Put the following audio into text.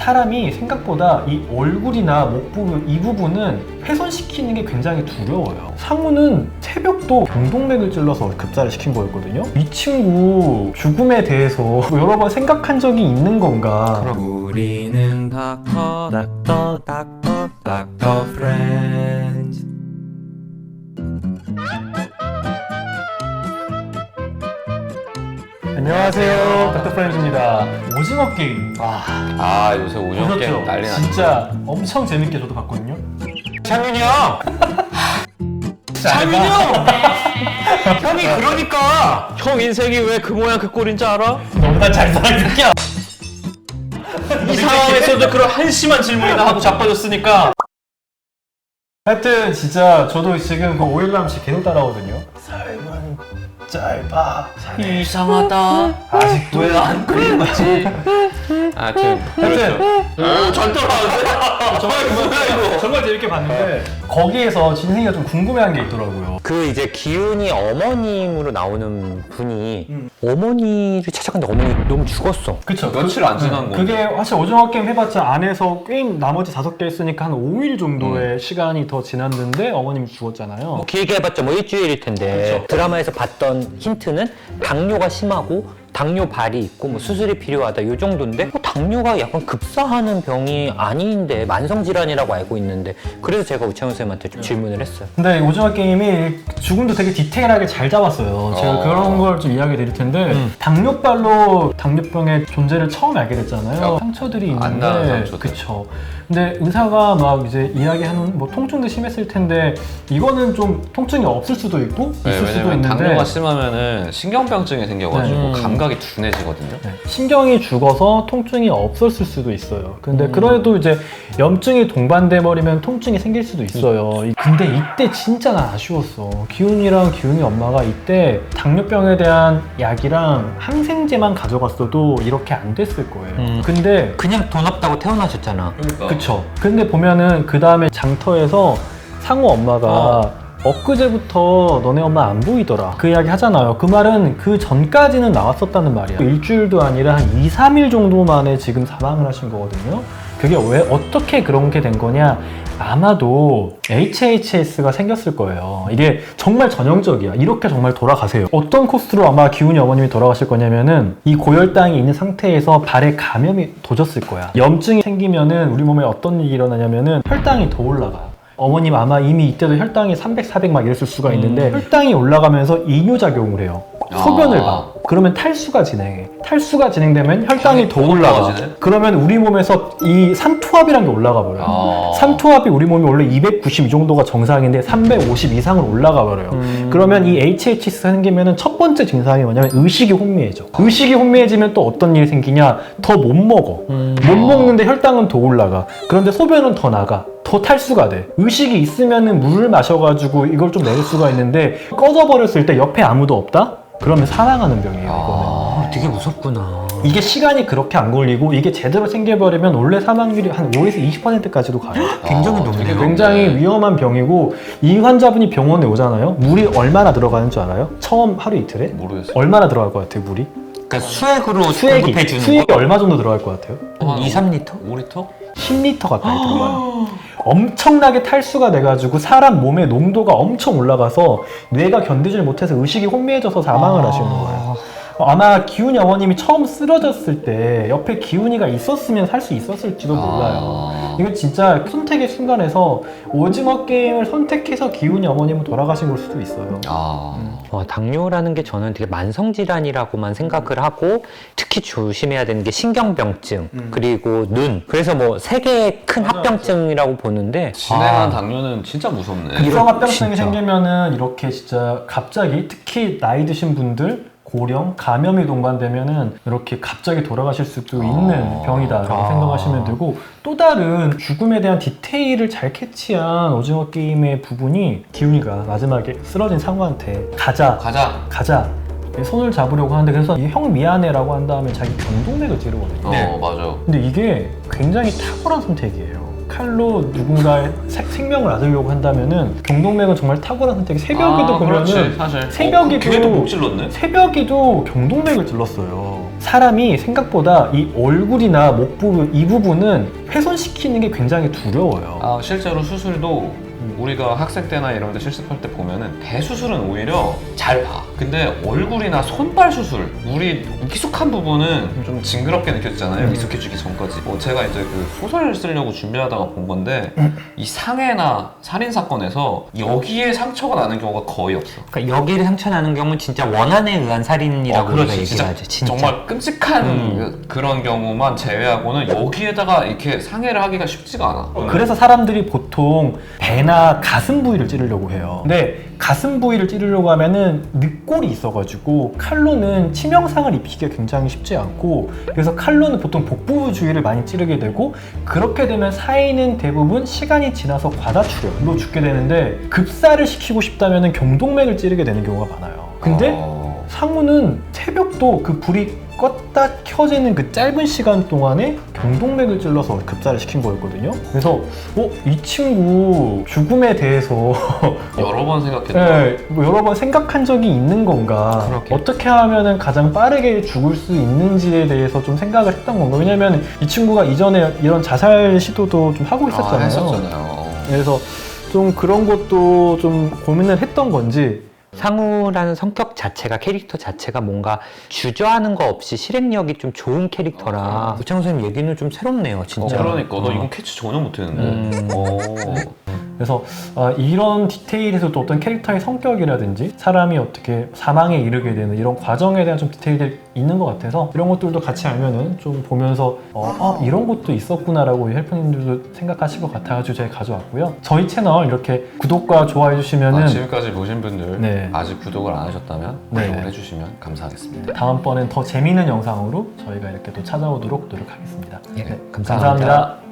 사람이 생각보다 이 얼굴이나 목 부분, 이 부분은 훼손시키는 게 굉장히 두려워요. 상우는 새벽도 경동맥을 찔러서 급사를 시킨 거였거든요. 이 친구 죽음에 대해서 여러 번 생각한 적이 있는 건가? 우리는 닥터 프렌즈. 안녕하세요, 닥터 프렌즈입니다. 오징어 게임. 요새 오징어 보셨죠? 게임 난리 났죠. 진짜 엄청 재밌게 저도 봤거든요. 창윤이 형! 창윤이 형! 형이 그러니까 형 인생이 왜 그 모양 그 꼴인 줄 알아? 너무나 잘 살아, 이 새끼야. 이 상황에서도 그런 한심한 질문이나 하고 자빠졌으니까. 하여튼 진짜 저도 지금 그 오일남씨 계속 따라오거든요. 삶은 짧아. 이상하다. 아직도 왜 안 그리는 거지? 하여튼 잘 따라하는데? 정말 재밌게 봤는데 거기에서 진생이가 좀 궁금해한 게 있더라고요. 그 이제 기훈이 어머님으로 나오는 분이 어머니를 찾아갔는데 어머니 너무 죽었어. 그쵸. 며칠 안 지난 건데. 그게 사실 오징어 게임 해봤자 안에서 게임 나머지 5개 했으니까 한 5일 정도의 시간이 더 지났는데 어머님이 죽었잖아요. 뭐 길게 해봤자 뭐 일주일일 텐데 드라마에서 봤던 힌트는 당뇨가 심하고 당뇨 발이 있고 뭐 수술이 필요하다 이 정도인데 뭐 당뇨가 약간 급사하는 병이 아닌데 만성질환이라고 알고 있는데 그래서 제가 우창훈 선생님한테 좀 질문을 했어요. 근데 오징어 게임이 죽음도 되게 디테일하게 잘 잡았어요. 제가 그런 걸 좀 이야기 드릴 텐데 당뇨발로 당뇨병의 존재를 처음 알게 됐잖아요. 상처들이 안 나는 있는데 상처들. 그쵸. 근데 의사가 막 이제 이야기하는 뭐 통증도 심했을 텐데 이거는 좀 통증이 없을 수도 있고 있을 수도 왜냐면 있는데 당뇨가 심하면은 신경병증이 생겨가지고 네. 감각이 둔해지거든요. 네, 신경이 죽어서 통증이 없었을 수도 있어요. 근데 그래도 이제 염증이 동반돼 버리면 통증이 생길 수도 있어요. 근데 이때 진짜 난 아쉬웠어. 기훈이랑 기훈이 엄마가 이때 당뇨병에 대한 약이랑 항생제만 가져갔어도 이렇게 안 됐을 거예요. 근데 그냥 돈 없다고 태어나셨잖아. 그러니까. 그쵸. 근데 보면은 그 다음에 장터에서 상우 엄마가 엊그제부터 너네 엄마 안 보이더라 그 이야기 하잖아요. 그 말은 그 전까지는 나왔었다는 말이야. 일주일도 아니라 한 2, 3일 정도 만에 지금 사망을 하신 거거든요. 그게 왜 어떻게 그렇게 된 거냐, 아마도 HHS가 생겼을 거예요. 이게 정말 전형적이야. 이렇게 정말 돌아가세요. 어떤 코스로 아마 기훈이 어머님이 돌아가실 거냐면은 이 고혈당이 있는 상태에서 발에 감염이 도졌을 거야. 염증이 생기면은 우리 몸에 어떤 일이 일어나냐면은 혈당이 더 올라가. 어머님 아마 이미 이때도 혈당이 300, 400 막 이랬을 수가 있는데 혈당이 올라가면서 이뇨작용을 해요. 소변을 봐. 그러면 탈수가 진행해. 탈수가 진행되면 혈당이 더 올라가. 떨어지네? 그러면 우리 몸에서 이 산투압이란 게 올라가 버려요. 산투압이 우리 몸이 원래 290 이 정도가 정상인데 350 이상으로 올라가 버려요. 그러면 이 HHS가 생기면 첫 번째 증상이 뭐냐면 의식이 혼미해져. 의식이 혼미해지면 또 어떤 일이 생기냐, 더 못 먹어. 못 먹는데 혈당은 더 올라가. 그런데 소변은 더 나가. 더 탈수가 돼. 의식이 있으면은 물을 마셔가지고 이걸 좀 내릴 수가 있는데 꺼져버렸을 때 옆에 아무도 없다? 그러면 사망하는 병이에요, 이거는. 되게 무섭구나. 이게 시간이 그렇게 안 걸리고 이게 제대로 생겨버리면 원래 사망률이 한 5에서 20%까지도 가요. 굉장히 높네요. 굉장히 위험한 병이고, 이 환자분이 병원에 오잖아요. 물이 얼마나 들어가는 줄 알아요? 처음 하루 이틀에? 모르겠어요. 얼마나 들어갈 것 같아요, 물이? 그러니까 수액으로 수액이 공급해주는 수액이 거? 얼마 정도 들어갈 것 같아요? 한 2, 3리터? 5리터? 10리터 가까이 들어가요. 엄청나게 탈수가 돼가지고 사람 몸의 농도가 엄청 올라가서 뇌가 견디질 못해서 의식이 혼미해져서 사망을 하시는 거예요. 아마 기훈이 어머님이 처음 쓰러졌을 때 옆에 기훈이가 있었으면 살 수 있었을지도 몰라요. 이거 진짜 선택의 순간에서 오징어 게임을 선택해서 기훈이 어머님은 돌아가신 걸 수도 있어요. 당뇨라는 게 저는 되게 만성질환이라고만 생각을 하고 특히 조심해야 되는 게 신경병증 그리고 눈, 그래서 뭐 세 개의 큰 합병증이라고 보는데 진행한 당뇨는 진짜 무섭네. 급성합병증이 진짜. 생기면은 이렇게 진짜 갑자기, 특히 나이 드신 분들, 고령, 감염이 동반되면은 이렇게 갑자기 돌아가실 수도 있는 병이다라고 생각하시면 되고, 또 다른 죽음에 대한 디테일을 잘 캐치한 오징어 게임의 부분이 기훈이가 마지막에 쓰러진 상우한테 가자 손을 잡으려고 하는데, 그래서 형 미안해라고 한 다음에 자기 경동맥을 찌르거든요. 맞아. 근데 이게 굉장히 탁월한 선택이에요. 칼로 누군가의 생명을 앗으려고 한다면은 경동맥은 정말 탁월한 선택이. 새벽에도 보면은 그렇지, 사실. 새벽에도 걔도 못 찔렀네? 새벽에도 경동맥을 찔렀어요. 사람이 생각보다 이 얼굴이나 목 부분, 이 부분은 훼손시키는 게 굉장히 두려워요. 실제로 수술도 우리가 학생 때나 이런 데 실습할 때 보면은 대수술은 오히려 잘 봐. 근데 얼굴이나 손발 수술, 우리 익숙한 부분은 좀 징그럽게 느껴지잖아요. 익숙해지기 전까지. 제가 이제 그 소설 쓰려고 준비하다가 본 건데 이 상해나 살인 사건에서 여기에 상처가 나는 경우가 거의 없어. 그러니까 여기를 상처 나는 경우는 진짜 원한에 의한 살인이라고 우리가 그렇지. 얘기를 하죠. 진짜. 정말 끔찍한 그런 경우만 제외하고는 여기에다가 이렇게 상해를 하기가 쉽지가 않아. 그래서 사람들이 보통 배나 가슴 부위를 찌르려고 해요. 근데 가슴 부위를 찌르려고 하면은 늑골이 있어가지고 칼로는 치명상을 입히기가 굉장히 쉽지 않고, 그래서 칼로는 보통 복부 주위를 많이 찌르게 되고, 그렇게 되면 사인은 대부분 시간이 지나서 과다출혈로 죽게 되는데, 급사를 시키고 싶다면은 경동맥을 찌르게 되는 경우가 많아요. 근데 상우는 새벽도 그 불이 껐다 켜지는 그 짧은 시간 동안에 경동맥을 찔러서 급사를 시킨 거였거든요. 그래서 이 친구 죽음에 대해서 여러 번 생각했다. 네, 뭐 여러 번 생각한 적이 있는 건가, 그러게. 어떻게 하면 가장 빠르게 죽을 수 있는지에 대해서 좀 생각을 했던 건가. 왜냐면 이 친구가 이전에 이런 자살 시도도 좀 하고 있었잖아요. 했었잖아요. 그래서 좀 그런 것도 좀 고민을 했던 건지. 상우라는 성격 자체가, 캐릭터 자체가 뭔가 주저하는 거 없이 실행력이 좀 좋은 캐릭터라 우창 선생님 얘기는 좀 새롭네요, 진짜. 그러니까 너 이건 캐치 전혀 못했는데. 그래서 이런 디테일에서도 어떤 캐릭터의 성격이라든지 사람이 어떻게 사망에 이르게 되는 이런 과정에 대한 좀 디테일이 있는 것 같아서, 이런 것들도 같이 알면은 좀 보면서 이런 것도 있었구나라고 헬프님들도 생각하실 것 같아가지고 제가 가져왔고요. 저희 채널 이렇게 구독과 좋아해 주시면은 지금까지 보신 분들 네. 아직 구독을 안 하셨다면 네. 구독을 해주시면 감사하겠습니다. 다음번엔 더 재미있는 영상으로 저희가 이렇게 또 찾아오도록 노력하겠습니다. 예, 네, 감사합니다. 감사합니다.